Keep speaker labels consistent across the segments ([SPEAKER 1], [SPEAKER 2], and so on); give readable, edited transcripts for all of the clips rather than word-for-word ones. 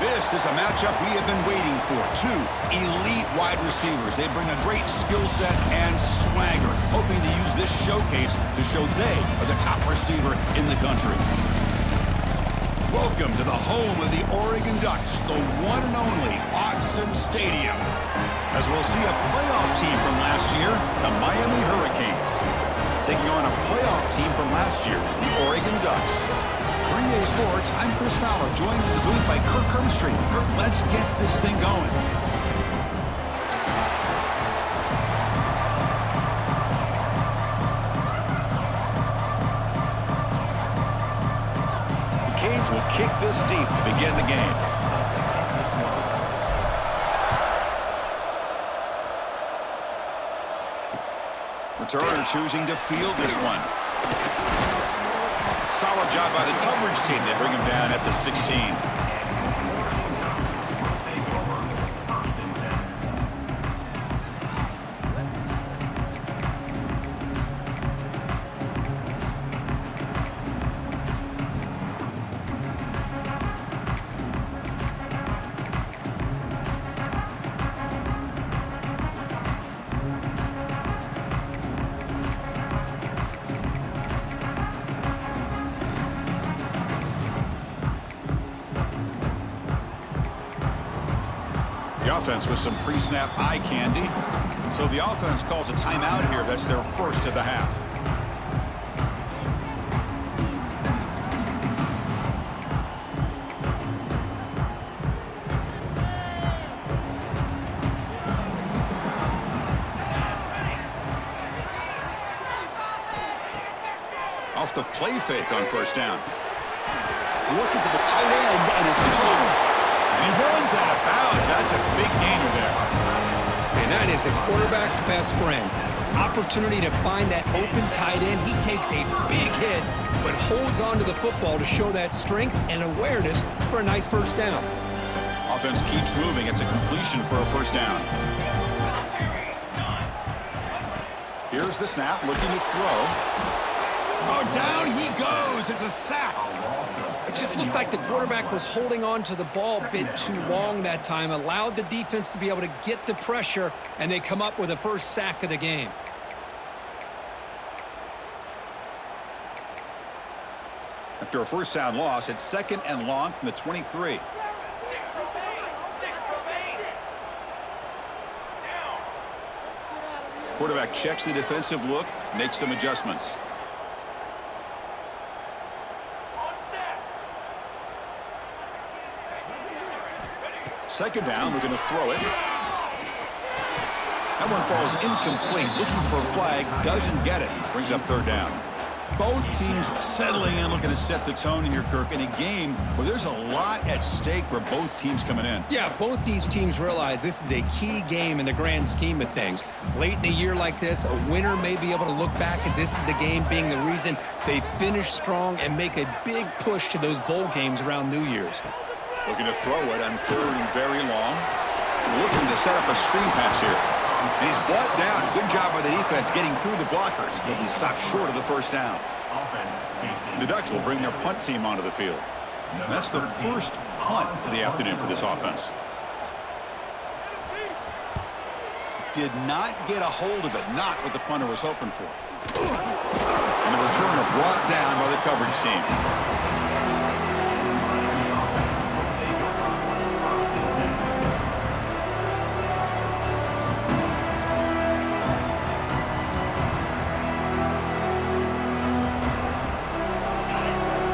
[SPEAKER 1] This is a matchup we have been waiting for. Two elite wide receivers. They bring a great skill set and swagger, hoping to use this showcase to show they are the top receiver in the country. Welcome to the home of the Oregon Ducks, the one and only Autzen Stadium. As we'll see a playoff team from last year, the Miami Hurricanes, taking on a playoff team from last year, the Oregon Ducks. For EA Sports, I'm Chris Fowler, joined in the booth by Kirk Hermstreet. Kirk, let's get this thing going. The Canes will kick this deep to begin the game. Returner choosing to field this one. Solid job by the coverage team. They bring him down at the 16. The offense with some pre-snap eye candy. So the offense calls a timeout here. That's their first of the half. Off the play fake on first down. Looking for the tight end, and it's caught. He runs out of bounds. That's a big gainer there.
[SPEAKER 2] And that is a quarterback's best friend. Opportunity to find that open tight end. He takes a big hit, but holds on to the football to show that strength and awareness for a nice first down.
[SPEAKER 1] Offense keeps moving. It's a completion for a first down. Here's the snap, looking to throw. Oh, down he goes. It's a sack.
[SPEAKER 2] It just looked like the quarterback was holding on to the ball a bit too long that time, allowed the defense to be able to get the pressure, and they come up with the first sack of the game.
[SPEAKER 1] After a first down loss, it's second and long from the 23. Quarterback checks the defensive look, makes some adjustments. Second down, we're going to throw it. That one falls incomplete. Looking for a flag, doesn't get it. Brings up third down. Both teams settling in, looking to set the tone here, Kirk, in a game where there's a lot at stake for both teams coming in.
[SPEAKER 2] Yeah, both these teams realize this is a key game in the grand scheme of things. Late in the year like this, a winner may be able to look back at this as a game being the reason they finish strong and make a big push to those bowl games around New Year's.
[SPEAKER 1] Looking to throw it on third and very long. Looking to set up a screen pass here. And he's brought down. Good job by the defense getting through the blockers. But he stopped short of the first down. And the Ducks will bring their punt team onto the field. And that's the first punt of the afternoon for this offense. Did not get a hold of it. Not what the punter was hoping for. And the returner brought down by the coverage team.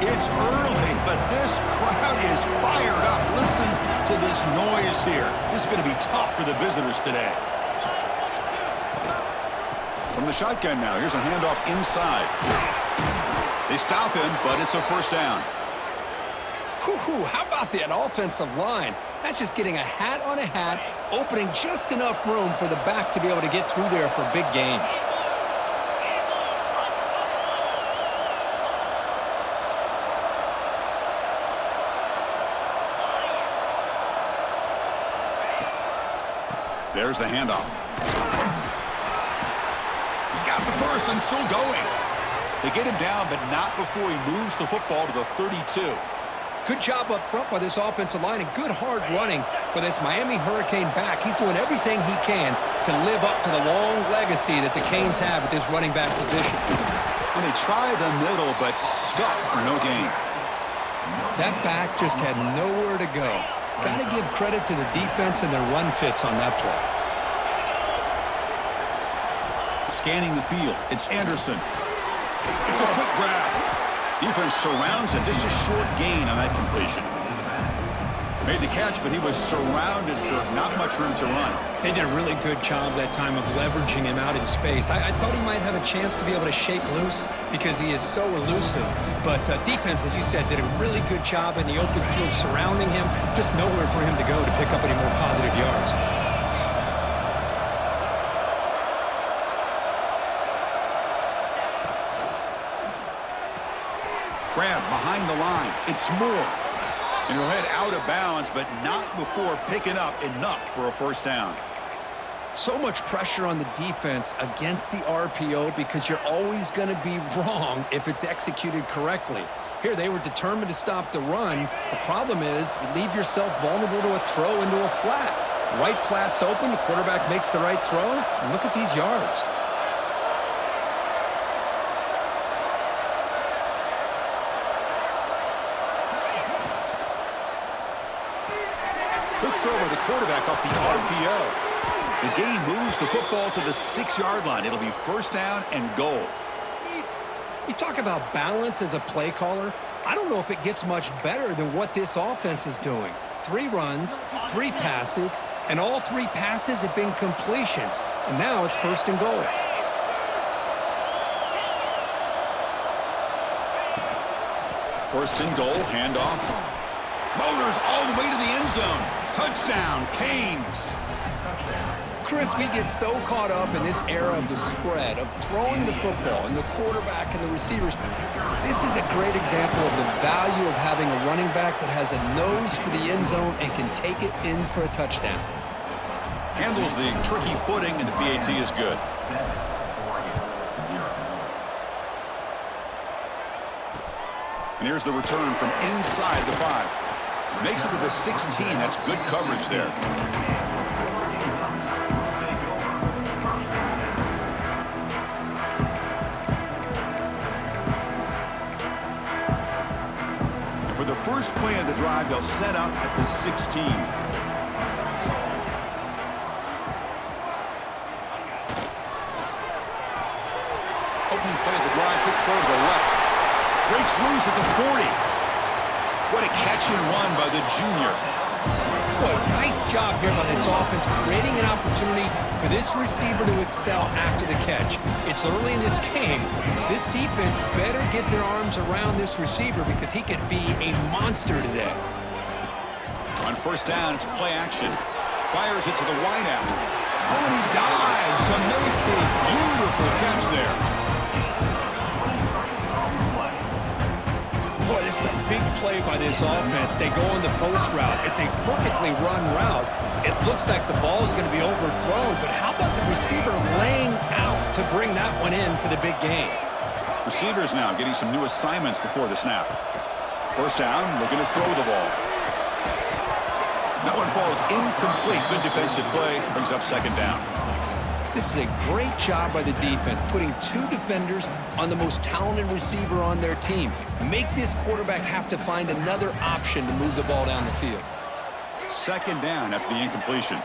[SPEAKER 1] It's early, but this crowd is fired up. Listen to this noise here. This is going to be tough for the visitors today. From the shotgun now, here's a handoff inside. They stop him, but it's a first down.
[SPEAKER 2] Whew, how about that offensive line? That's just getting a hat on a hat, opening just enough room for the back to be able to get through there for a big gain.
[SPEAKER 1] There's the handoff. He's got the first and still going. They get him down, but not before he moves the football to the 32.
[SPEAKER 2] Good job up front by this offensive line and good hard running for this Miami Hurricane back. He's doing everything he can to live up to the long legacy that the Canes have at this running back position.
[SPEAKER 1] And they try the middle, but stuck for no gain.
[SPEAKER 2] That back just had nowhere to go. Got to give credit to the defense and their run fits on that play.
[SPEAKER 1] Scanning the field, it's Anderson. It's a quick grab. Defense surrounds him. Just a short gain on that completion. Made the catch, but he was surrounded for not much room to run.
[SPEAKER 2] They did a really good job that time of leveraging him out in space. I thought he might have a chance to be able to shake loose because he is so elusive. But defense, as you said, did a really good job in the open field surrounding him. Just nowhere for him to go to pick up any more positive yards.
[SPEAKER 1] Grab behind the line. It's Moore. And he'll head out of bounds, but not before picking up enough for a first down.
[SPEAKER 2] So much pressure on the defense against the RPO because you're always going to be wrong if it's executed correctly. Here, they were determined to stop the run. The problem is you leave yourself vulnerable to a throw into a flat. Right flat's open. The quarterback makes the right throw. And look at these yards.
[SPEAKER 1] Quick throw by the quarterback off the RPO. The gain moves the football to the 6-yard line. It'll be first down and goal.
[SPEAKER 2] You talk about balance as a play caller. I don't know if it gets much better than what this offense is doing. 3 runs, 3 passes, and all 3 passes have been completions. And now it's first and goal.
[SPEAKER 1] First and goal, handoff. Motors all the way to the end zone. Touchdown, Canes.
[SPEAKER 2] Chris, we get so caught up in this era of the spread, of throwing the football and the quarterback and the receivers. This is a great example of the value of having a running back that has a nose for the end zone and can take it in for a touchdown.
[SPEAKER 1] Handles the tricky footing, and the PAT is good. And here's the return from inside the 5. Makes it to the 16. That's good coverage there. And for the first play of the drive, they'll set up at the 16. Opening play of the drive, quick throw to the left. Breaks loose at the 40. What a catch and run by the junior.
[SPEAKER 2] Boy, nice job here by this offense, creating an opportunity for this receiver to excel after the catch. It's early in this game, so this defense better get their arms around this receiver because he could be a monster today.
[SPEAKER 1] On first down, it's play action. Fires it to the wideout. Oh, and he dives to make his beautiful catch there.
[SPEAKER 2] Boy, this is a big play by this offense. They go on the post route. It's a perfectly run route. It looks like the ball is going to be overthrown, but how about the receiver laying out to bring that one in for the big game?
[SPEAKER 1] Receivers now getting some new assignments before the snap. First down, looking to throw the ball. That one falls incomplete. Good defensive play. Brings up second down.
[SPEAKER 2] This is a great job by the defense, putting 2 defenders on the most talented receiver on their team. Make this quarterback have to find another option to move the ball down the field.
[SPEAKER 1] Second down after the incompletion.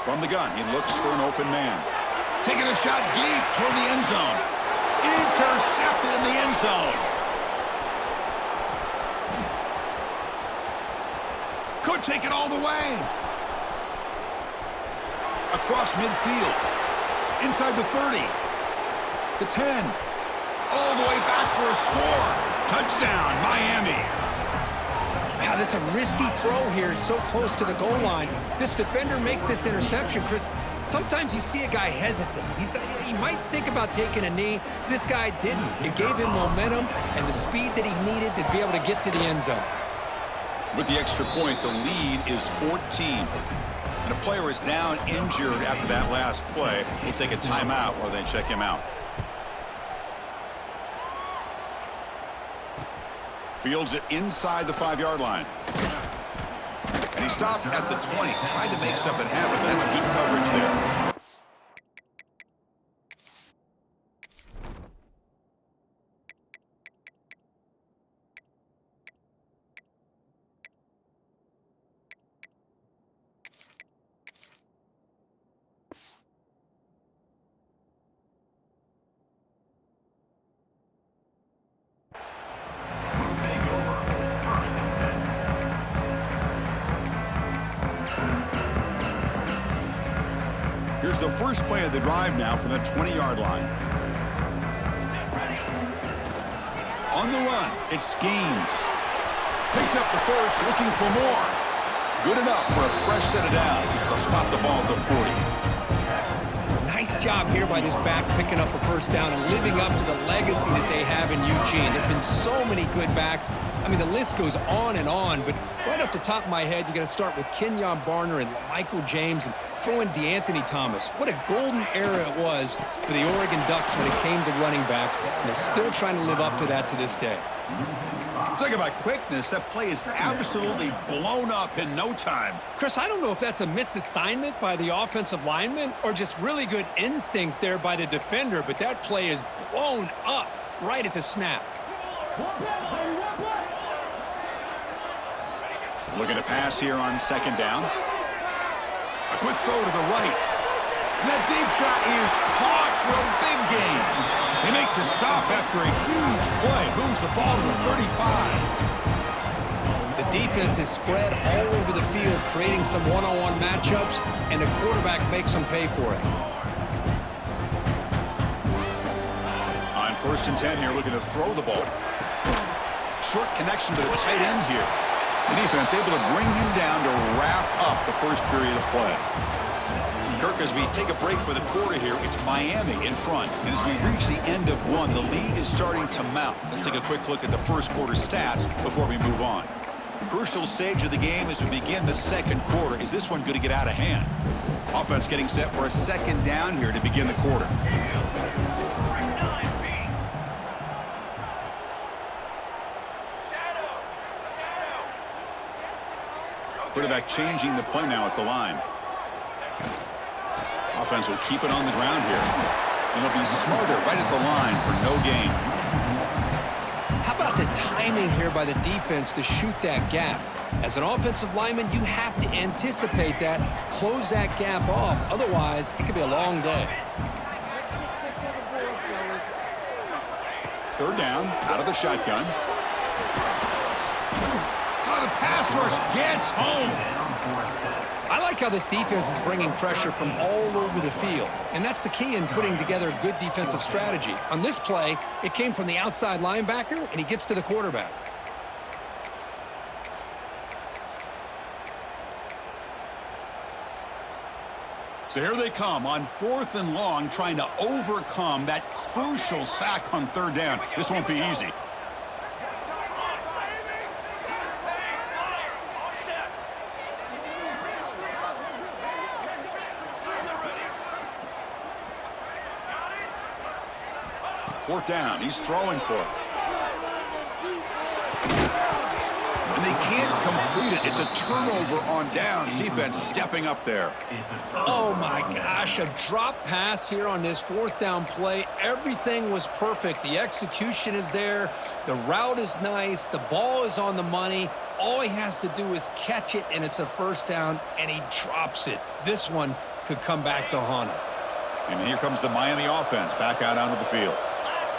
[SPEAKER 1] From the gun, he looks for an open man. Taking a shot deep toward the end zone. Intercepted in the end zone. Could take it all the way. Across midfield. Inside the 30. The 10. All the way back for a score. Touchdown, Miami.
[SPEAKER 2] Wow, this is a risky throw here, so close to the goal line. This defender makes this interception, Chris. Sometimes you see a guy hesitant. He might think about taking a knee. This guy didn't. It gave him momentum and the speed that he needed to be able to get to the end zone.
[SPEAKER 1] With the extra point, the lead is 14. And a player is down injured after that last play. We'll take a timeout while they check him out. Fields it inside the 5-yard line. And he stopped at the 20. Tried to make something happen, but that's good coverage there. Here's the first play of the drive now from the 20-yard line. On the run, it schemes. Picks up the first, looking for more. Good enough for a fresh set of downs. They'll spot the ball at the 40.
[SPEAKER 2] Nice job here by this back picking up a first down and living up to the legacy that they have in Eugene. There have been so many good backs. I mean, the list goes on and on, but right off the top of my head, you got to start with Kenyon Barner and Michael James and throw in DeAnthony Thomas. What a golden era it was for the Oregon Ducks when it came to running backs, and they're still trying to live up to that to this day.
[SPEAKER 1] Talk about quickness. That play is absolutely blown up in no time.
[SPEAKER 2] Chris, I don't know if that's a misassignment by the offensive lineman or just really good instincts there by the defender, but that play is blown up right at the snap.
[SPEAKER 1] Looking to pass here on second down. A quick throw to the right. And that deep shot is caught for a big gain. They make the stop after a huge play. Moves the ball to the 35.
[SPEAKER 2] The defense is spread all over the field, creating some one-on-one matchups, and the quarterback makes them pay for it.
[SPEAKER 1] On 1st and 10 here, looking to throw the ball. Short connection to the tight end here. The defense able to bring him down to wrap up the first period of play. Kirk, as we take a break for the quarter here, it's Miami in front. And as we reach the end of one, the lead is starting to mount. Let's take a quick look at the first quarter stats before we move on. Crucial stage of the game as we begin the second quarter. Is this one going to get out of hand? Offense getting set for a second down here to begin the quarter. Quarterback changing the play now at the line. Offense will keep it on the ground here. And they'll be smarter right at the line for no gain.
[SPEAKER 2] How about the timing here by the defense to shoot that gap? As an offensive lineman, you have to anticipate that, close that gap off. Otherwise, it could be a long day.
[SPEAKER 1] Third down, out of the shotgun. Oh, the pass rush gets home.
[SPEAKER 2] I like how this defense is bringing pressure from all over the field, and that's the key in putting together a good defensive strategy. On this play, it came from the outside linebacker, and he gets to the quarterback.
[SPEAKER 1] So here they come on 4th and long, trying to overcome that crucial sack on 3rd down. This won't be easy. Fourth down, he's throwing for it. And they can't complete it. It's a turnover on downs. Defense stepping up there.
[SPEAKER 2] Oh, my gosh, a drop pass here on this 4th down play. Everything was perfect. The execution is there. The route is nice. The ball is on the money. All he has to do is catch it, and it's a first down, and he drops it. This one could come back to haunt him.
[SPEAKER 1] And here comes the Miami offense back out onto the field.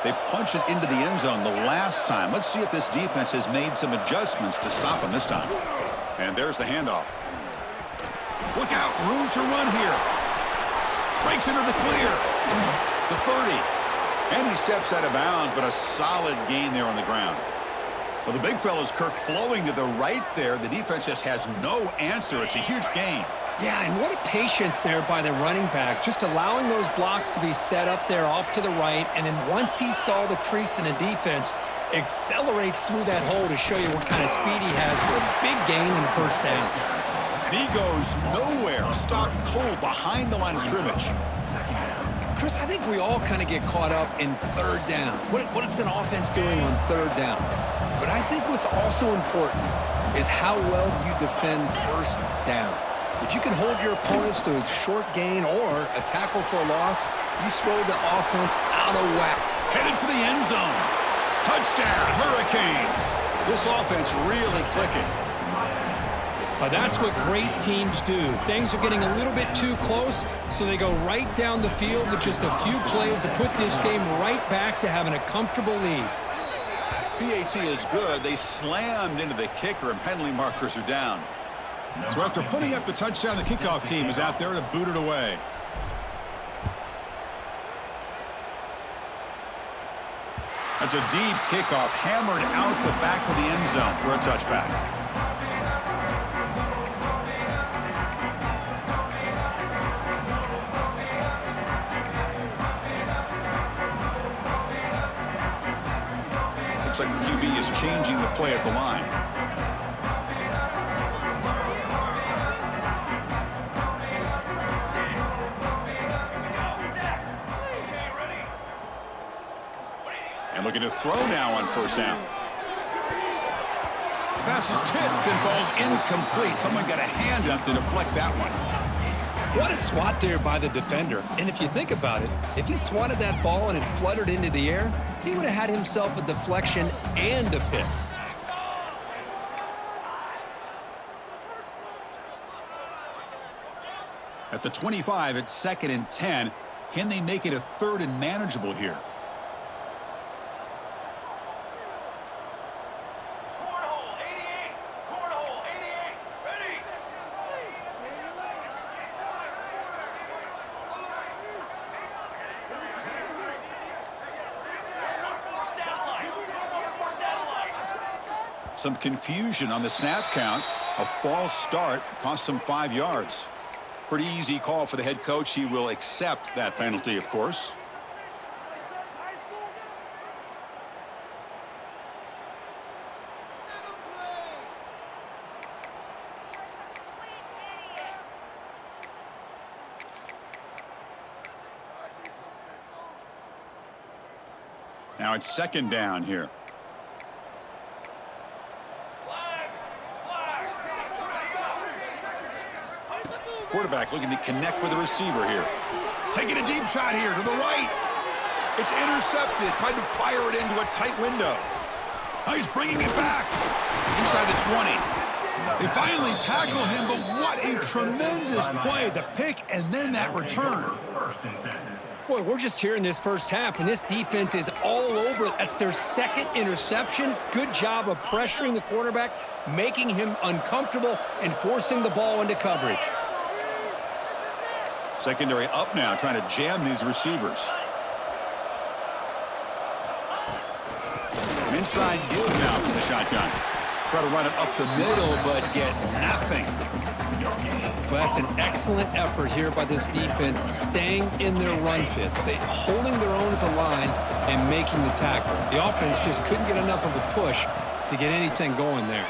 [SPEAKER 1] They punched it into the end zone the last time. Let's see if this defense has made some adjustments to stop him this time. And there's the handoff. Look out, room to run here. Breaks into the clear. The 30. And he steps out of bounds, but a solid gain there on the ground. Well, the big fella's Kirk flowing to the right there. The defense just has no answer. It's a huge gain.
[SPEAKER 2] Yeah, and what a patience there by the running back, just allowing those blocks to be set up there off to the right, and then once he saw the crease in the defense, accelerates through that hole to show you what kind of speed he has for a big gain in the first down.
[SPEAKER 1] And he goes nowhere, stopped cold behind the line of scrimmage.
[SPEAKER 2] Chris, I think we all kind of get caught up in third down. What is an offense doing on third down? But I think what's also important is how well you defend first down. If you can hold your opponents to a short gain or a tackle for a loss, you throw the offense out of whack.
[SPEAKER 1] Headed for the end zone. Touchdown, Hurricanes. This offense really clicking.
[SPEAKER 2] That's what great teams do. Things are getting a little bit too close, so they go right down the field with just a few plays to put this game right back to having a comfortable lead.
[SPEAKER 1] PAT is good. They slammed into the kicker, and penalty markers are down. So after putting up the touchdown, the kickoff team is out there to boot it away. That's a deep kickoff, hammered out the back of the end zone for a touchback. Looks like the QB is changing the play at the line. And looking to throw now on first down. The pass is tipped and falls incomplete. Someone got a hand up to deflect that one.
[SPEAKER 2] What a swat there by the defender. And if you think about it, if he swatted that ball and it fluttered into the air, he would have had himself a deflection and a pick.
[SPEAKER 1] At the 25, it's 2nd and 10. Can they make it a 3rd and manageable here? Some confusion on the snap count. A false start cost him 5 yards. Pretty easy call for the head coach. He will accept that penalty, of course. Now it's 2nd down here. Quarterback looking to connect with the receiver here. Taking a deep shot here to the right. It's intercepted. Tried to fire it into a tight window. Now he's bringing it back. Inside the 20. They finally tackle him, but what a tremendous play. The pick and then that return.
[SPEAKER 2] Boy, we're just here in this first half, and this defense is all over it. That's their 2nd interception. Good job of pressuring the quarterback, making him uncomfortable, and forcing the ball into coverage.
[SPEAKER 1] Secondary up now, trying to jam these receivers. An inside give now from the shotgun. Try to run it up the middle, but get nothing.
[SPEAKER 2] Well, that's an excellent effort here by this defense, staying in their run fits. They holding their own at the line and making the tackle. The offense just couldn't get enough of a push to get anything going there.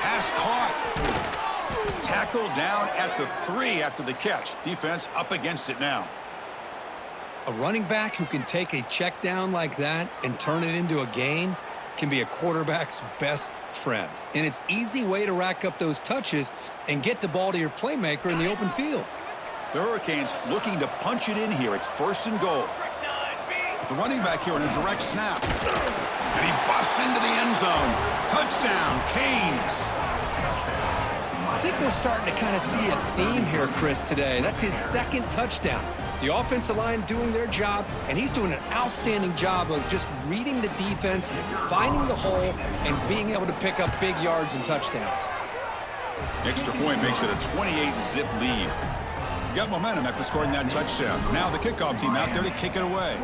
[SPEAKER 1] Pass caught. Tackle down at the 3 after the catch. Defense up against it now.
[SPEAKER 2] A running back who can take a check down like that and turn it into a gain can be a quarterback's best friend. And it's an easy way to rack up those touches and get the ball to your playmaker in the open field.
[SPEAKER 1] The Hurricanes looking to punch it in here. It's 1st and goal. The running back here in a direct snap. And he busts into the end zone. Touchdown, Canes.
[SPEAKER 2] I think we're starting to kind of see a theme here, Chris, today. That's his 2nd touchdown. The offensive line doing their job, and he's doing an outstanding job of just reading the defense, finding the hole, and being able to pick up big yards and touchdowns.
[SPEAKER 1] Extra point makes it a 28-zip lead. Got momentum after scoring that touchdown. Now the kickoff team out there to kick it away.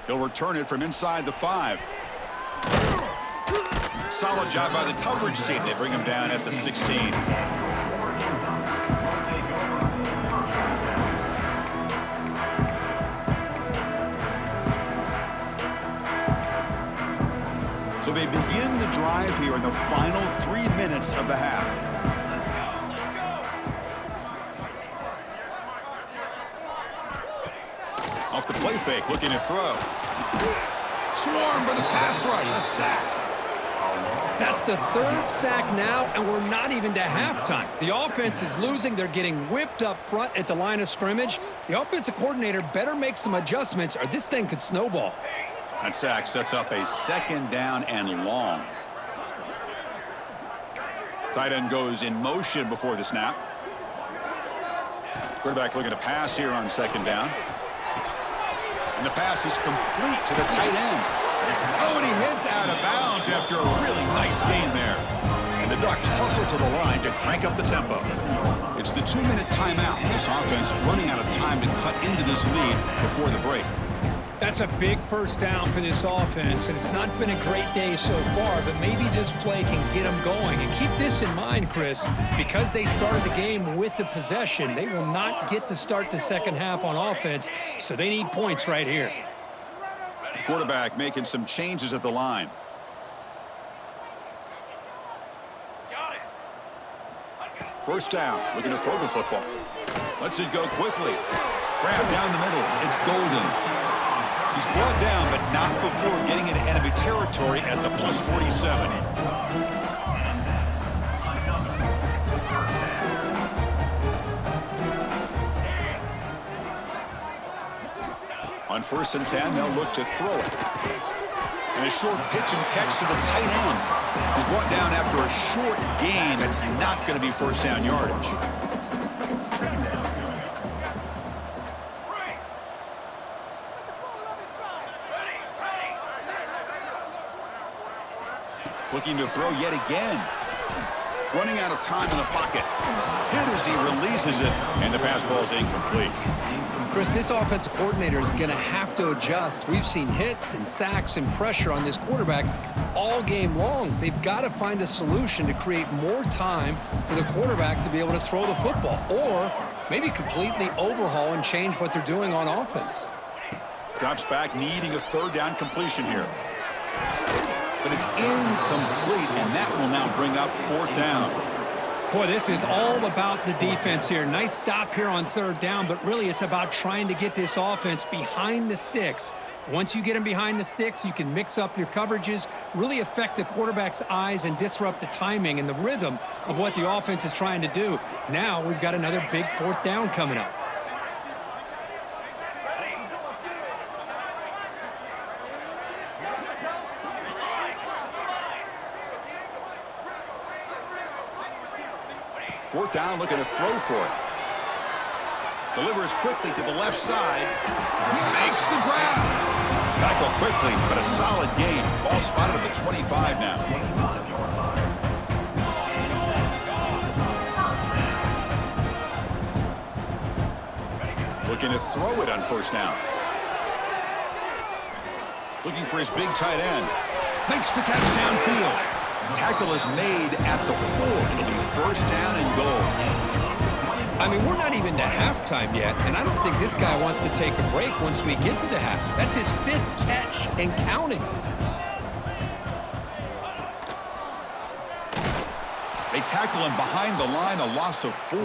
[SPEAKER 1] He'll return it from inside the 5. Solid job by the coverage team. They bring him down at the 16. So they begin the drive here in the final 3 minutes of the half. Off the play fake, looking to throw. Swarm for the pass rush, a sack.
[SPEAKER 2] That's the third sack now, and we're not even to halftime. The offense is losing. They're getting whipped up front at the line of scrimmage. The offensive coordinator better make some adjustments, or this thing could snowball.
[SPEAKER 1] That sack sets up a second down and long. Tight end goes in motion before the snap. Quarterback looking to pass here on second down. And the pass is complete to the tight end. Oh, and he heads out of bounds after a really nice gain there. And the Ducks hustle to the line to crank up the tempo. It's the 2-minute timeout. This offense running out of time to cut into this lead before the break.
[SPEAKER 2] That's a big first down for this offense, and it's not been a great day so far, but maybe this play can get them going. And keep this in mind, Chris, because they started the game with the possession, they will not get to start the second half on offense, so they need points right here.
[SPEAKER 1] The quarterback making some changes at the line. First down, looking to throw the football. Lets it go quickly. Grab down the middle. It's Golden. He's brought down, but not before getting into enemy territory at the +47. On 1st and 10, they'll look to throw it. And a short pitch and catch to the tight end. He's brought down after a short gain. That's not going to be first down yardage. Looking to throw yet again. Running out of time in the pocket. Hit as he releases it, and the pass ball is incomplete.
[SPEAKER 2] Chris, this offensive coordinator is going to have to adjust. We've seen hits and sacks and pressure on this quarterback all game long. They've got to find a solution to create more time for the quarterback to be able to throw the football, or maybe completely overhaul and change what they're doing on offense.
[SPEAKER 1] Drops back, needing a third down completion here. But it's incomplete, and that will now bring up 4th down.
[SPEAKER 2] Boy, this is all about the defense here. Nice stop here on 3rd down, but really it's about trying to get this offense behind the sticks. Once you get them behind the sticks, you can mix up your coverages, really affect the quarterback's eyes and disrupt the timing and the rhythm of what the offense is trying to do. Now we've got another big 4th down coming up.
[SPEAKER 1] Fourth down, looking to throw for it. Delivers quickly to the left side. He makes the grab. Tackle quickly, but a solid gain. Ball spotted at the 25 now. Looking to throw it on 1st down. Looking for his big tight end. Makes the catch downfield. Tackle is made at the 4. It'll be 1st down and goal.
[SPEAKER 2] I mean, we're not even to halftime yet, and I don't think this guy wants to take a break once we get to the half. That's his 5th catch and counting.
[SPEAKER 1] They tackle him behind the line, a loss of 4.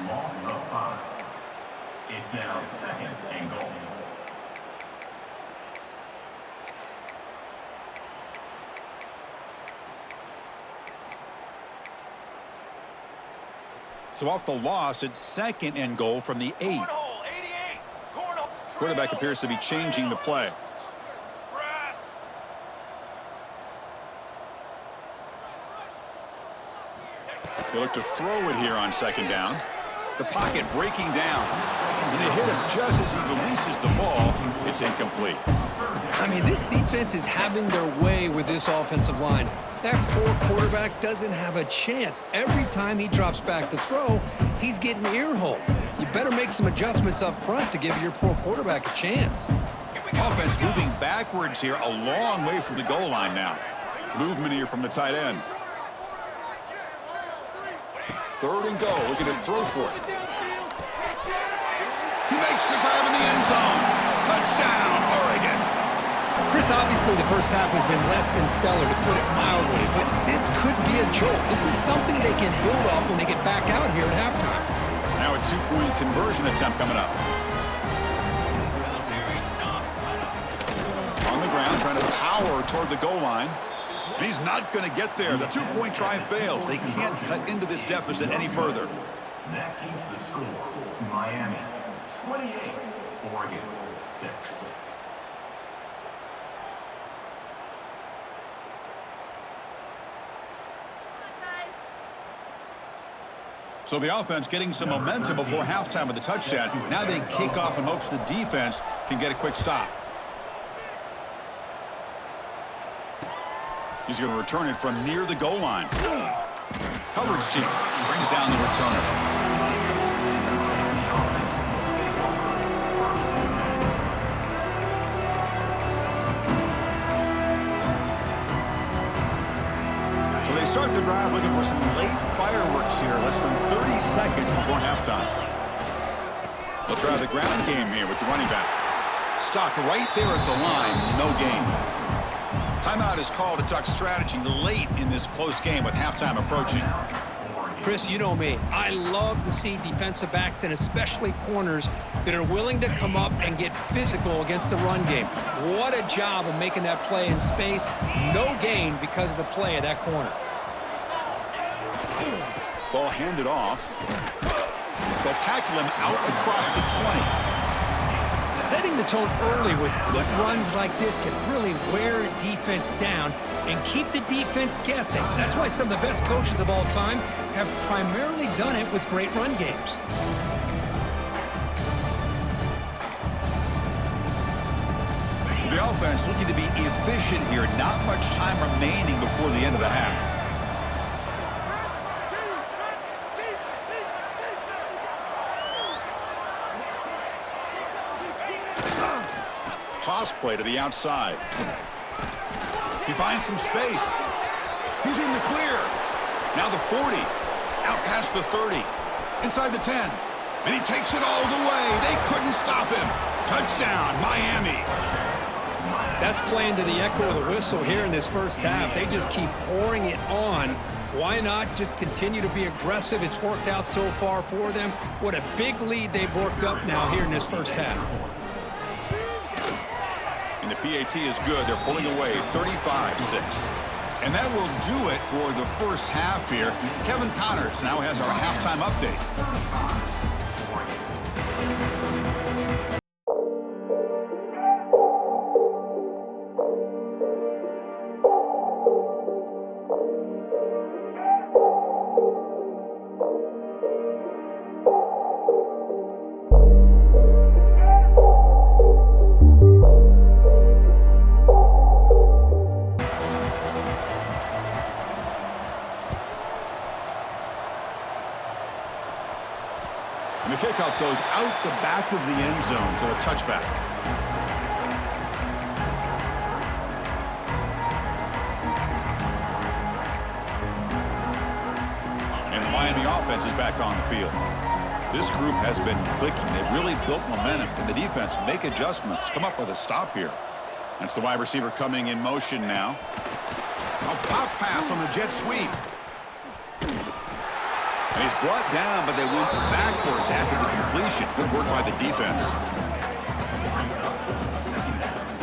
[SPEAKER 3] Loss of 5. It's now 2nd and goal.
[SPEAKER 1] So off the loss, it's 2nd and goal from the 8. Quarterback appears to be changing the play. They look to throw it here on 2nd down. The pocket breaking down. And they hit him just as he releases the ball. It's incomplete.
[SPEAKER 2] I mean, this defense is having their way with this offensive line. That poor quarterback doesn't have a chance. Every time he drops back to throw, he's getting earholed. You better make some adjustments up front to give your poor quarterback a chance.
[SPEAKER 1] Offense moving backwards here, a long way from the goal line now. Movement here from the tight end. 3rd and goal, looking to throw for it. He makes the grab in the end zone. Touchdown, Oregon.
[SPEAKER 2] Chris, obviously the first half has been less than stellar, to put it mildly, but this could be a jolt. This is something they can build off when they get back out here at halftime.
[SPEAKER 1] Now a 2-point conversion attempt coming up. trying to power toward the goal line. And he's not going to get there. The two-point try fails. They can't cut into this deficit any further.
[SPEAKER 3] That keeps the score. Miami 28, Oregon 6.
[SPEAKER 1] So the offense getting some momentum before halftime with the touchdown. Now they kick off in hopes the defense can get a quick stop. He's going to return it from near the goal line. Coverage team brings down the returner. So they start the drive looking for some late fireworks here, less than 30 seconds before halftime. They'll try the ground game here with the running back. Stopped right there at the line, no gain. Timeout is called to talk strategy late in this close game with halftime approaching.
[SPEAKER 2] Chris, you know me. I love to see defensive backs and especially corners that are willing to come up and get physical against the run game. What a job of making that play in space. No gain because of the play of that corner.
[SPEAKER 1] Ball handed off. They'll tackle him out across the 20.
[SPEAKER 2] Setting the tone early with good runs like this can really wear defense down and keep the defense guessing. That's why some of the best coaches of all time have primarily done it with great run games.
[SPEAKER 1] So the offense looking to be efficient here. Not much time remaining before the end of the half. Toss play to the outside. He finds some space. He's in the clear. Now the 40. Out past the 30. Inside the 10. And he takes it all the way. They couldn't stop him. Touchdown, Miami.
[SPEAKER 2] That's playing to the echo of the whistle here in this first half. They just keep pouring it on. Why not just continue to be aggressive? It's worked out so far for them. What a big lead they've worked up now here in this first half.
[SPEAKER 1] And the PAT is good. They're pulling away 35-6. And that will do it for the first half here. Kevin Connors now has our halftime update. And the kickoff goes out the back of the end zone, so a touchback. And the Miami offense is back on the field. This group has been clicking. They've really built momentum. Can the defense make adjustments? Come up with a stop here. That's the wide receiver coming in motion now. A pop pass on the jet sweep. And he's brought down, but they went backwards after the completion. Good work by the defense.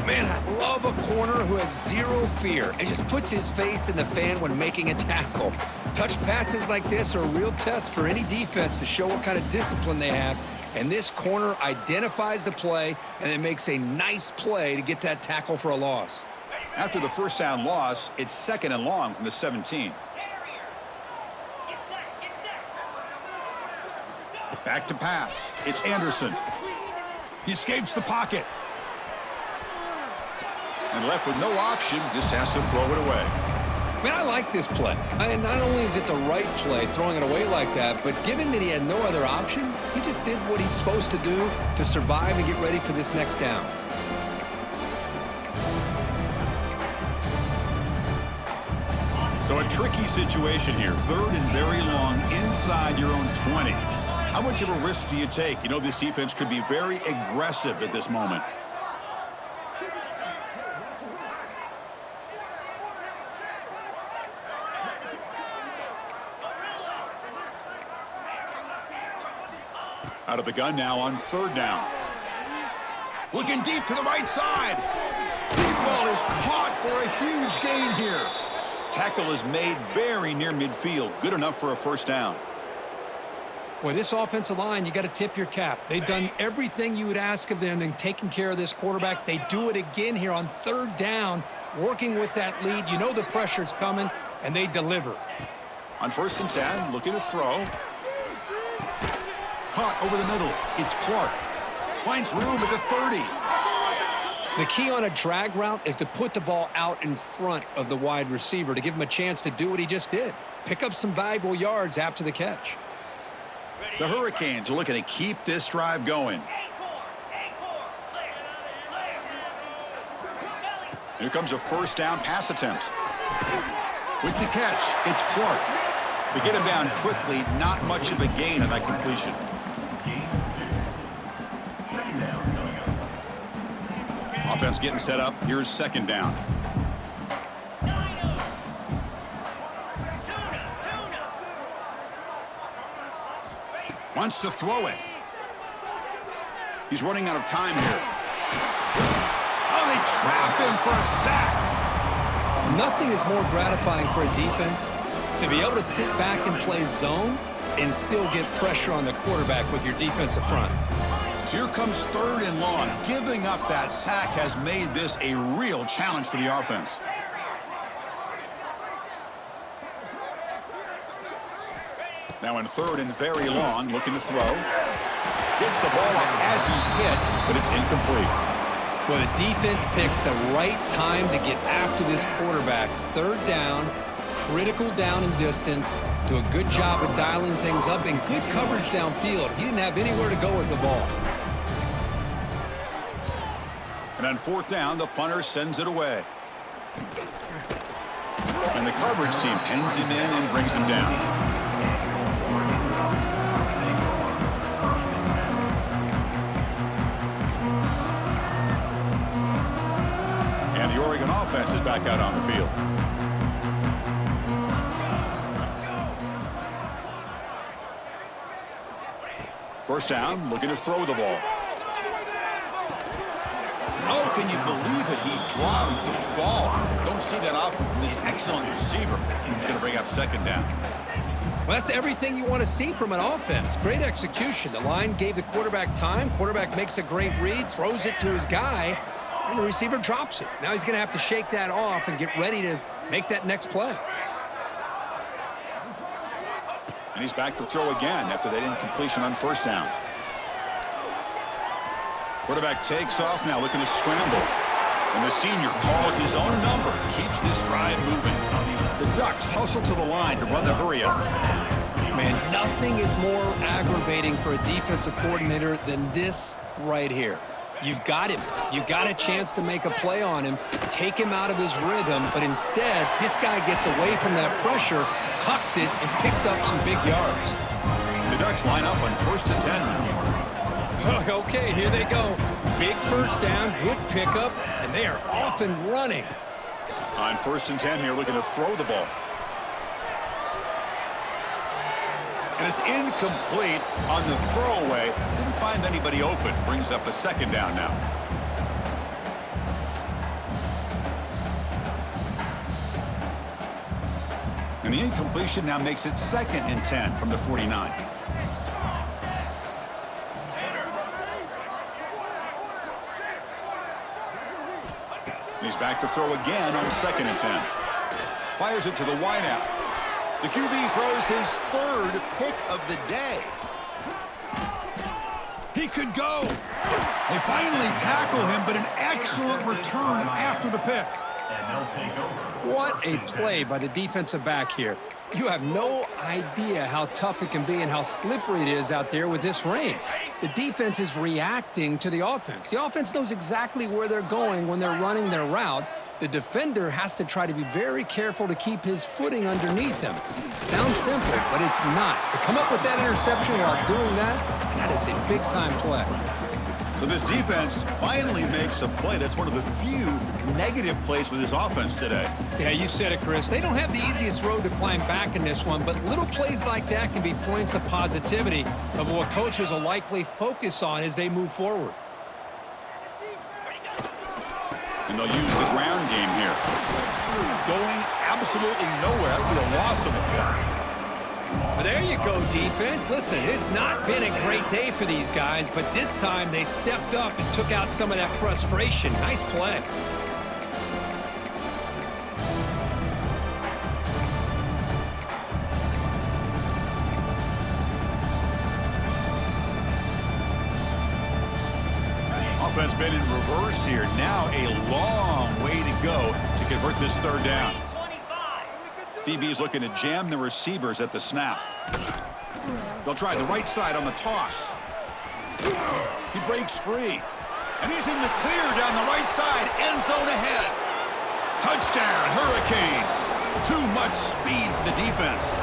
[SPEAKER 2] Man, I love a corner who has zero fear and just puts his face in the fan when making a tackle. Touch passes like this are a real test for any defense to show what kind of discipline they have. And this corner identifies the play and then makes a nice play to get that tackle for a loss.
[SPEAKER 1] After the first down loss, it's 2nd and long from the 17. Back to pass. It's Anderson. He escapes the pocket. And left with no option, just has to throw it away.
[SPEAKER 2] Man, I like this play. Not only is it the right play, throwing it away like that, but given that he had no other option, he just did what he's supposed to do to survive and get ready for this next down.
[SPEAKER 1] So a tricky situation here. 3rd and very long inside your own 20. How much of a risk do you take? You know, this defense could be very aggressive at this moment. Out of the gun now on 3rd down. Looking deep to the right side. Deep ball is caught for a huge gain here. Tackle is made very near midfield. Good enough for a first down.
[SPEAKER 2] Boy, this offensive line, you got to tip your cap. They've done everything you would ask of them in taking care of this quarterback. They do it again here on third down, working with that lead. You know the pressure's coming, and they deliver.
[SPEAKER 1] On 1st and 10, looking to throw. Caught over the middle. It's Clark. Finds room at the 30.
[SPEAKER 2] The key on a drag route is to put the ball out in front of the wide receiver to give him a chance to do what he just did. Pick up some valuable yards after the catch.
[SPEAKER 1] The Hurricanes are looking to keep this drive going. Here comes a first down pass attempt. With the catch, it's Clark. They get him down quickly, not much of a gain on that completion. Offense getting set up. Here's 2nd down. Wants to throw it. He's running out of time here. Oh, they trap him for a sack.
[SPEAKER 2] Nothing is more gratifying for a defense to be able to sit back and play zone and still get pressure on the quarterback with your defensive front.
[SPEAKER 1] So here comes 3rd and long. Giving up that sack has made this a real challenge for the offense. Now in 3rd and very long, looking to throw. Gets the ball off as he's hit, but it's incomplete.
[SPEAKER 2] Well, the defense picks the right time to get after this quarterback. 3rd down, critical down and distance. Do a good job of dialing things up and good coverage downfield. He didn't have anywhere to go with the ball.
[SPEAKER 1] And on 4th down, the punter sends it away. And the coverage team pins him in and brings him down. And the Oregon offense is back out on the field. First down, looking to throw the ball. Oh, can you believe it? He dropped the ball. Don't see that often from this excellent receiver. He's going to bring up 2nd down.
[SPEAKER 2] Well, that's everything you want to see from an offense. Great execution. The line gave the quarterback time. Quarterback makes a great read, throws it to his guy, and the receiver drops it. Now he's going to have to shake that off and get ready to make that next play.
[SPEAKER 1] And he's back to throw again after that incompletion on 1st down. Quarterback takes off now, looking to scramble. And the senior calls his own number, keeps this drive moving. The Ducks hustle to the line to run the hurry up.
[SPEAKER 2] Man, nothing is more aggravating for a defensive coordinator than this right here. You've got him. You've got a chance to make a play on him, take him out of his rhythm, but instead, this guy gets away from that pressure, tucks it, and picks up some big yards.
[SPEAKER 1] The Ducks line up on 1st and 10 now.
[SPEAKER 2] Okay, here they go. Big first down, good pickup, and they are off and running.
[SPEAKER 1] On 1st and 10 here, looking to throw the ball. And it's incomplete on the throwaway. Didn't find anybody open. Brings up a 2nd down now. And the incompletion now makes it 2nd and 10 from the 49. He's back to throw again on 2nd and 10. Fires it to the wideout. The QB throws his 3rd pick of the day. He could go. They finally tackle him, but an excellent return after the pick.
[SPEAKER 3] And they'll take over.
[SPEAKER 2] What a play by the defensive back here. You have no idea how tough it can be and how slippery it is out there with this rain. The defense is reacting to the offense. The offense knows exactly where they're going when they're running their route. The defender has to try to be very careful to keep his footing underneath him. Sounds simple, but it's not. To come up with that interception while doing that is a big-time play.
[SPEAKER 1] So this defense finally makes a play. That's one of the few negative plays with this offense today.
[SPEAKER 2] Yeah, you said it, Chris. They don't have the easiest road to climb back in this one, but little plays like that can be points of positivity of what coaches will likely focus on as they move forward.
[SPEAKER 1] And they'll use the ground game here. Going absolutely nowhere. That would be a loss of the play.
[SPEAKER 2] Well, there you go, defense. Listen, it's not been a great day for these guys, but this time they stepped up and took out some of that frustration. Nice play.
[SPEAKER 1] Offense been in reverse here. Now a long way to go to convert this third down. DB's looking to jam the receivers at the snap. They'll try the right side on the toss. He breaks free. And he's in the clear down the right side. End zone ahead. Touchdown, Hurricanes. Too much speed for the defense.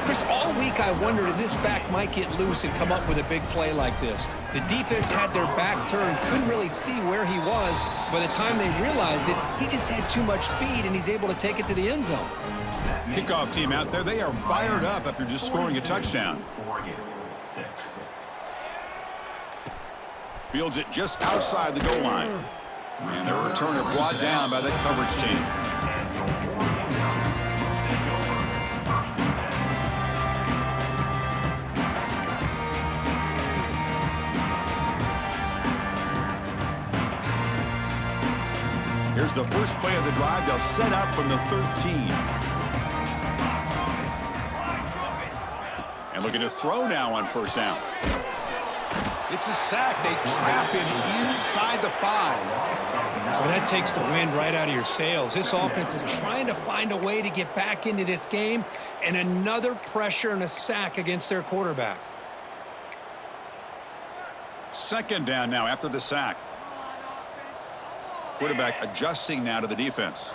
[SPEAKER 2] Chris, all week I wondered if this back might get loose and come up with a big play like this. The defense had their back turned, couldn't really see where he was. By the time they realized it, he just had too much speed, and he's able to take it to the end zone.
[SPEAKER 1] Kickoff team out there, they are fired up after just scoring a touchdown. Fields it just outside the goal line. And the returner brought down by that coverage team. Here's the first play of the drive. They'll set up from the 13. And looking to throw now on first down. It's a sack. They trap him inside the 5.
[SPEAKER 2] Well, that takes the wind right out of your sails. This offense is trying to find a way to get back into this game, and another pressure and a sack against their quarterback.
[SPEAKER 1] Second down now after the sack. Quarterback adjusting now to the defense.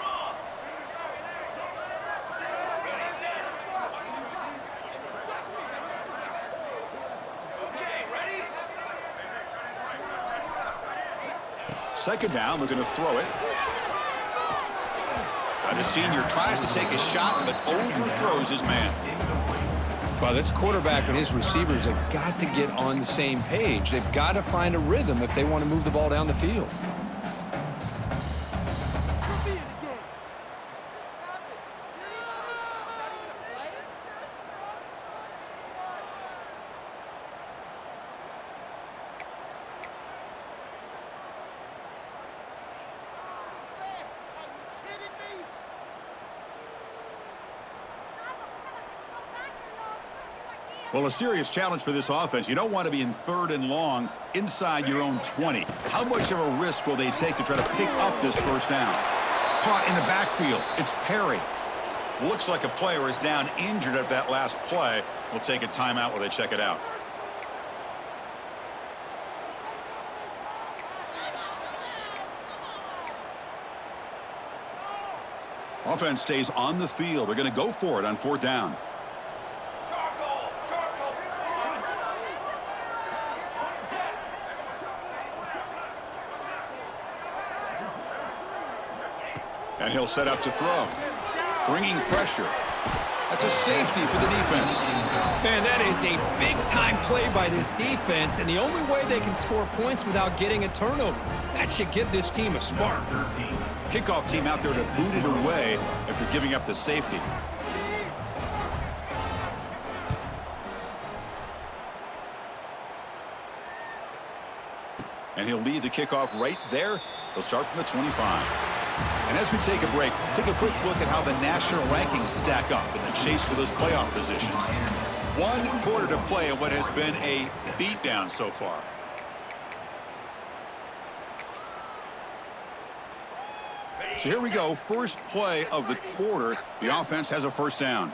[SPEAKER 1] Second down, looking to throw it. The senior tries to take a shot, but overthrows his man.
[SPEAKER 2] Well, this quarterback and his receivers have got to get on the same page. They've got to find a rhythm if they want to move the ball down the field.
[SPEAKER 1] Well, a serious challenge for this offense. You don't want to be in 3rd and long inside your own 20. How much of a risk will they take to try to pick up this first down? Caught in the backfield. It's Perry. Looks like a player is down injured at that last play. We'll take a timeout while they check it out. Offense stays on the field. They're going to go for it on 4th down. And he'll set up to throw. Bringing pressure. That's a safety for the defense.
[SPEAKER 2] Man, that is a big-time play by this defense, and the only way they can score points without getting a turnover. That should give this team a spark.
[SPEAKER 1] Kickoff team out there to boot it away after giving up the safety. And he'll lead the kickoff right there. They'll start from the 25. And as we take a break, take a quick look at how the national rankings stack up in the chase for those playoff positions. 1 quarter to play in what has been a beatdown so far. So here we go, first play of the quarter. The offense has a first down.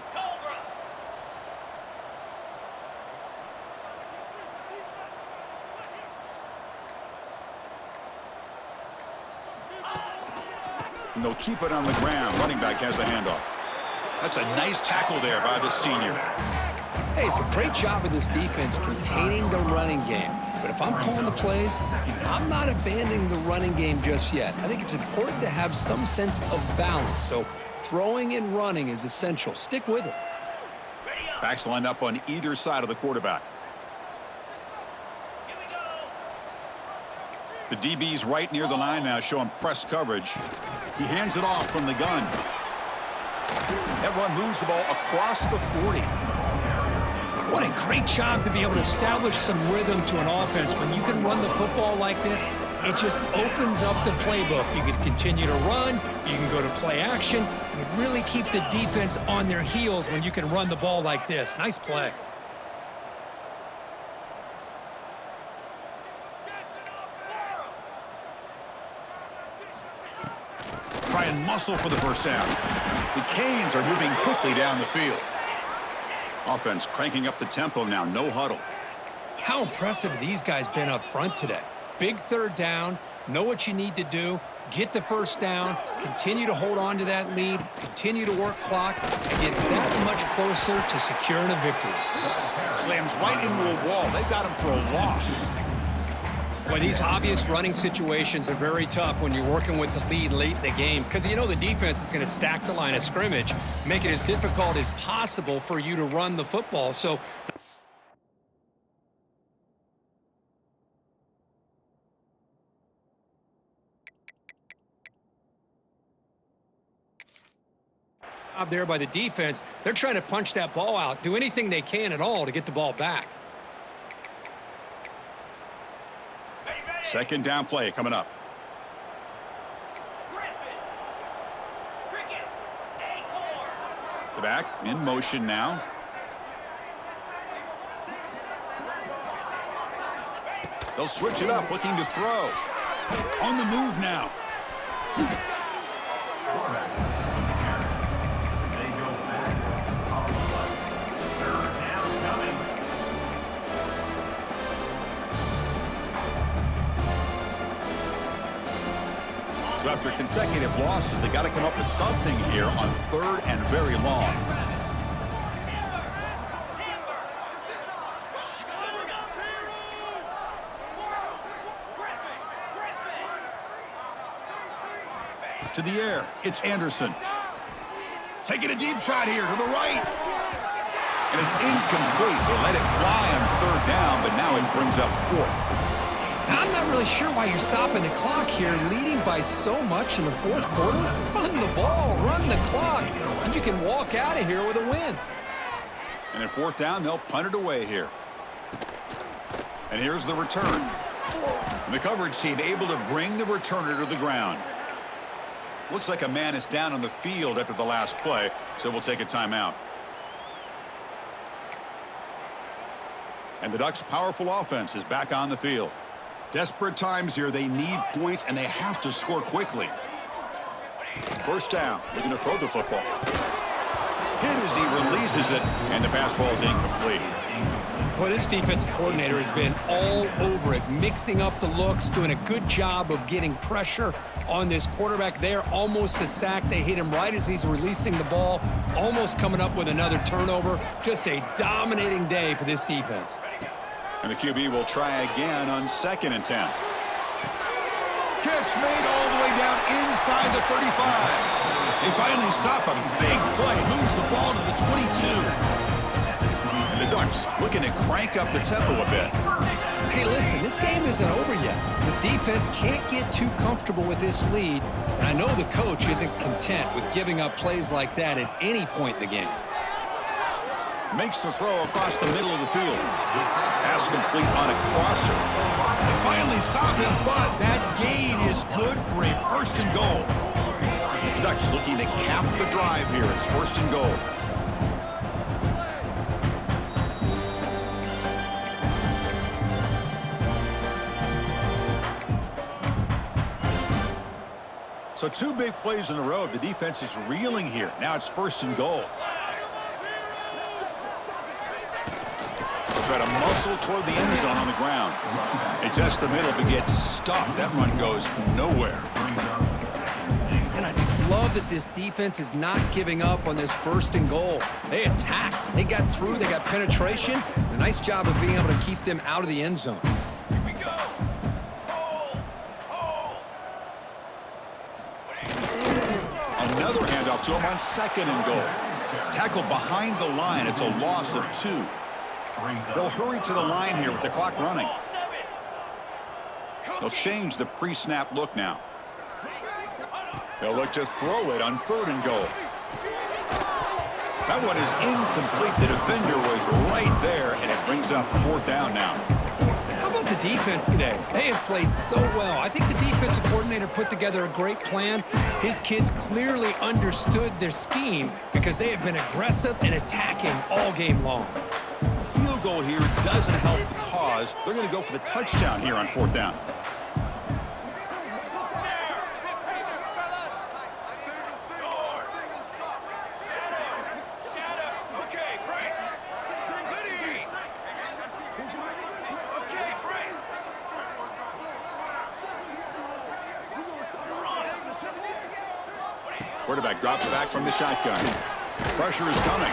[SPEAKER 1] And they'll keep it on the ground. Running back has the handoff. That's a nice tackle there by the senior.
[SPEAKER 2] Hey, it's a great job of this defense containing the running game. But if I'm calling the plays, I'm not abandoning the running game just yet. I think it's important to have some sense of balance. So throwing and running is essential. Stick with it.
[SPEAKER 1] Backs lined up on either side of the quarterback. The DB's right near the line now, showing press coverage. He hands it off from the gun. That run moves the ball across the 40.
[SPEAKER 2] What a great job to be able to establish some rhythm to an offense. When you can run the football like this, it just opens up the playbook. You can continue to run. You can go to play action. You really keep the defense on their heels when you can run the ball like this. Nice play.
[SPEAKER 1] Try and muscle for the first down. The Canes are moving quickly down the field. Offense cranking up the tempo now, no huddle.
[SPEAKER 2] How impressive have these guys been up front today? Big third down, know what you need to do, get the first down, continue to hold on to that lead, continue to work clock, and get that much closer to securing a victory.
[SPEAKER 1] Slams right into a wall. They've got him for a loss.
[SPEAKER 2] Boy, these obvious running situations are very tough when you're working with the lead late in the game because you know the defense is going to stack the line of scrimmage, make it as difficult as possible for you to run the football. So out there by the defense, they're trying to punch that ball out, do anything they can at all to get the ball back.
[SPEAKER 1] Second down play coming up. The back in motion now. They'll switch it up, looking to throw. On the move now. So after consecutive losses, they got to come up with something here on third and very long. To the air, it's Anderson. Taking a deep shot here to the right. And it's incomplete. They let it fly on third down, but now it brings up fourth.
[SPEAKER 2] I'm not really sure why you're stopping the clock here, leading by so much in the fourth quarter. Run the ball, run the clock, and you can walk out of here with a win.
[SPEAKER 1] And at fourth down, they'll punt it away here. And here's the return. And the coverage team able to bring the returner to the ground. Looks like a man is down on the field after the last play, so we'll take a timeout. And the Ducks' powerful offense is back on the field. Desperate times here. They need points, and they have to score quickly. First down. Looking to throw the football. Hit as he releases it, and the pass ball is incomplete.
[SPEAKER 2] Boy, this defensive coordinator has been all over it, mixing up the looks, doing a good job of getting pressure on this quarterback there. Almost a sack. They hit him right as he's releasing the ball, almost coming up with another turnover. Just a dominating day for this defense.
[SPEAKER 1] And the QB will try again on 2nd and 10. Catch made all the way down inside the 35. They finally stop him. Big play. Moves the ball to the 22. And the Ducks looking to crank up the tempo a bit.
[SPEAKER 2] Hey, listen, this game isn't over yet. The defense can't get too comfortable with this lead. And I know the coach isn't content with giving up plays like that at any point in the game.
[SPEAKER 1] Makes the throw across the middle of the field. Pass complete on a crosser. They finally stop him, but that gain is good for a 1st and goal. The Ducks looking to cap the drive here. It's 1st and goal. So 2 big plays in a row. The defense is reeling here. Now it's 1st and goal. Try to muscle toward the end zone on the ground. They test the middle, but gets stuffed. That run goes nowhere.
[SPEAKER 2] And I just love that this defense is not giving up on this 1st and goal. They attacked. They got through. They got penetration. A nice job of being able to keep them out of the end zone.
[SPEAKER 3] Here we go.
[SPEAKER 1] Another handoff to him on 2nd and goal. Tackled behind the line. It's a loss of 2. They'll hurry to the line here with the clock running. They'll change the pre-snap look now. They'll look to throw it on 3rd and goal. That one is incomplete. The defender was right there, and it brings up 4th down now.
[SPEAKER 2] How about the defense today? They have played so well. I think the defensive coordinator put together a great plan. His kids clearly understood their scheme because they have been aggressive and attacking all game long.
[SPEAKER 1] A field goal here doesn't help the cause. They're going to go for the touchdown here on 4th down. Quarterback drops back from the shotgun. Pressure is coming.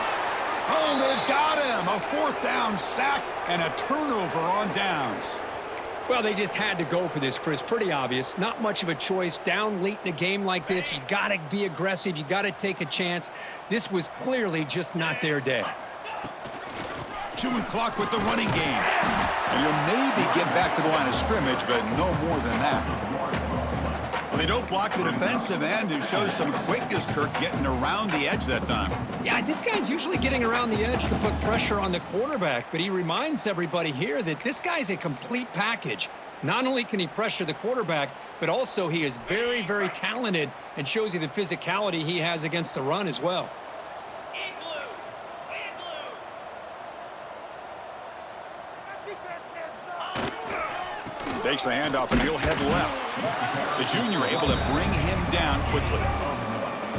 [SPEAKER 1] Oh, they've got him. A 4th down sack and a turnover on downs.
[SPEAKER 2] Well, they just had to go for this, Chris. Pretty obvious. Not much of a choice. Down late in a game like this, you got to be aggressive. You got to take a chance. This was clearly just not their day.
[SPEAKER 1] Chewing clock with the running game. And you'll maybe get back to the line of scrimmage, but no more than that. Well, they don't block the defensive end, who shows some quickness, Kirk, getting around the edge that time.
[SPEAKER 2] Yeah, this guy's usually getting around the edge to put pressure on the quarterback, but he reminds everybody here that this guy's a complete package. Not only can he pressure the quarterback, but also he is very, very talented and shows you the physicality he has against the run as well.
[SPEAKER 1] Takes the handoff, and he'll head left. The junior able to bring him down quickly.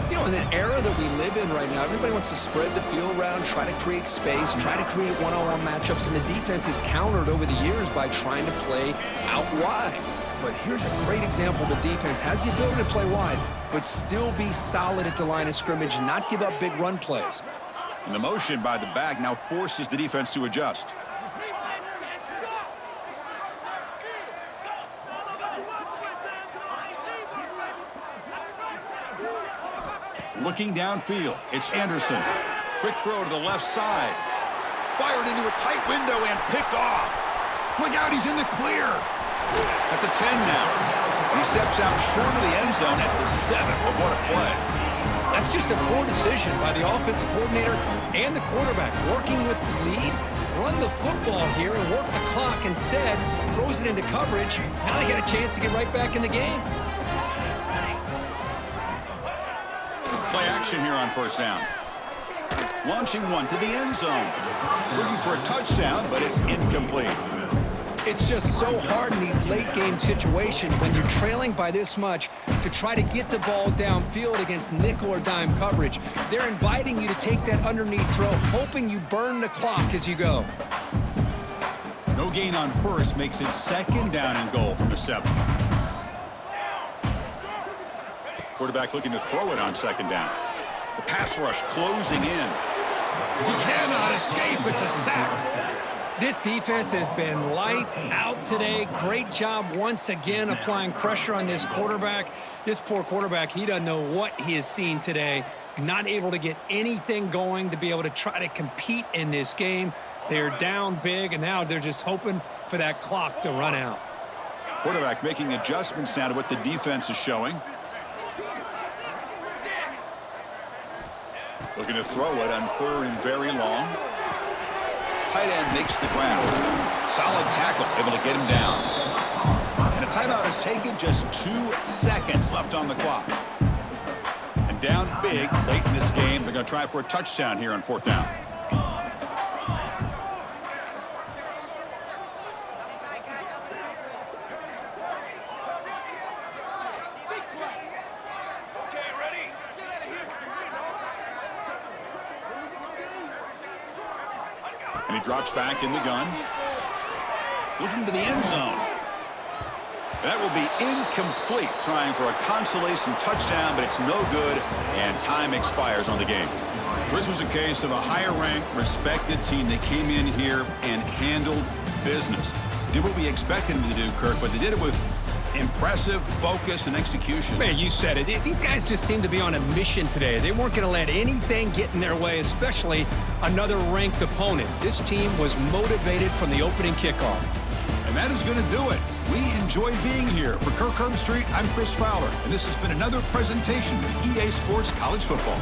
[SPEAKER 4] You know, in an era that we live in right now, everybody wants to spread the field around, try to create space, try to create one-on-one matchups, and the defense is countered over the years by trying to play out wide. But here's a great example. The defense has the ability to play wide, but still be solid at the line of scrimmage and not give up big run plays.
[SPEAKER 1] And the motion by the back now forces the defense to adjust. Looking downfield, it's Anderson. Quick throw to the left side. Fired into a tight window and picked off. Look out, he's in the clear. At the 10 now. He steps out short of the end zone at the 7. But what a play.
[SPEAKER 2] That's just a poor decision by the offensive coordinator and the quarterback. Working with the lead, run the football here and work the clock instead. Throws it into coverage. Now they got a chance to get right back in the game.
[SPEAKER 1] Play action here on 1st down. Launching one to the end zone. Looking for a touchdown, but it's incomplete.
[SPEAKER 2] It's just so hard in these late game situations when you're trailing by this much to try to get the ball downfield against nickel or dime coverage. They're inviting you to take that underneath throw, hoping you burn the clock as you go.
[SPEAKER 1] No gain on 1st makes it 2nd down and goal from the 7. Quarterback looking to throw it on 2nd down. The pass rush closing in. He cannot escape. It's a sack.
[SPEAKER 2] This defense has been lights out today. Great job once again applying pressure on this quarterback. This poor quarterback, he doesn't know what he has seen today. Not able to get anything going to be able to try to compete in this game. They're down big, and now they're just hoping for that clock to run out.
[SPEAKER 1] Quarterback making adjustments now to what the defense is showing. Looking to throw it on 3rd and very long. Tight end makes the grab. Solid tackle, able to get him down. And a timeout is taken, just 2 seconds left on the clock. And down big late in this game. They're going to try for a touchdown here on 4th down. And he drops back in the gun. Looking to the end zone. That will be incomplete, trying for a consolation touchdown, but it's no good, and time expires on the game. This was a case of a higher-ranked, respected team that came in here and handled business. Did what we expected them to do, Kirk, but they did it with impressive focus and execution.
[SPEAKER 2] Man, you said it. These guys just seem to be on a mission today. They weren't going to let anything get in their way, especially another ranked opponent. This team was motivated from the opening kickoff.
[SPEAKER 1] And that is going to do it. We enjoy enjoyed being here. For Kirk Herbstreit, I'm Chris Fowler, and this has been another presentation of EA Sports College Football.